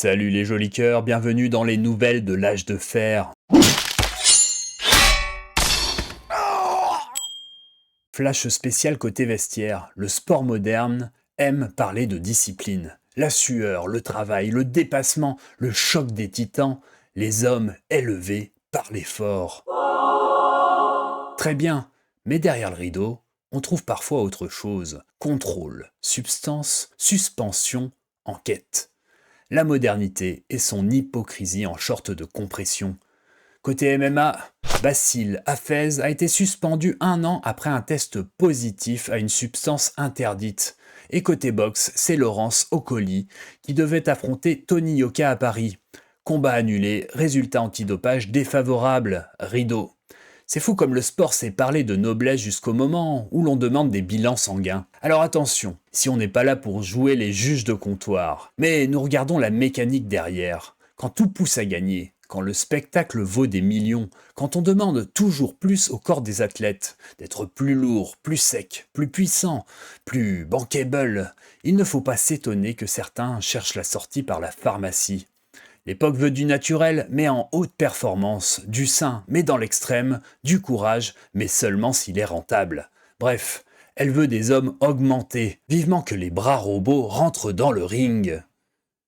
Salut les jolis cœurs, bienvenue dans les nouvelles de l'âge de fer. Flash spécial côté vestiaire, le sport moderne aime parler de discipline. La sueur, le travail, le dépassement, le choc des titans, les hommes élevés par l'effort. Très bien, mais derrière le rideau, on trouve parfois autre chose. Contrôle, substance, suspension, enquête. La modernité et son hypocrisie en short de compression. Côté MMA, Basile Hafez a été suspendu 1 an après un test positif à une substance interdite. Et côté boxe, c'est Laurence Okoli qui devait affronter Tony Yoka à Paris. Combat annulé, résultat antidopage défavorable, rideau. C'est fou comme le sport sait parler de noblesse jusqu'au moment où l'on demande des bilans sanguins. Alors attention, si on n'est pas là pour jouer les juges de comptoir, mais nous regardons la mécanique derrière. Quand tout pousse à gagner, quand le spectacle vaut des millions, quand on demande toujours plus au corps des athlètes, d'être plus lourd, plus sec, plus puissant, plus bankable, il ne faut pas s'étonner que certains cherchent la sortie par la pharmacie. L'époque veut du naturel, mais en haute performance, du sain, mais dans l'extrême, du courage, mais seulement s'il est rentable. Bref, elle veut des hommes augmentés, vivement que les bras robots rentrent dans le ring.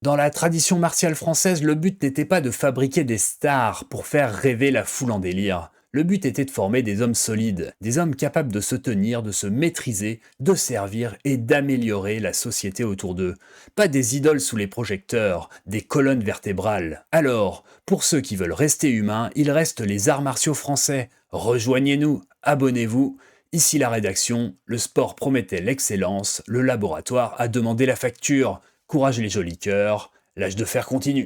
Dans la tradition martiale française, le but n'était pas de fabriquer des stars pour faire rêver la foule en délire. Le but était de former des hommes solides, des hommes capables de se tenir, de se maîtriser, de servir et d'améliorer la société autour d'eux. Pas des idoles sous les projecteurs, des colonnes vertébrales. Alors, pour ceux qui veulent rester humains, il reste les arts martiaux français. Rejoignez-nous, abonnez-vous. Ici la rédaction, le sport promettait l'excellence, le laboratoire a demandé la facture. Courage les jolis cœurs, l'âge de fer continue.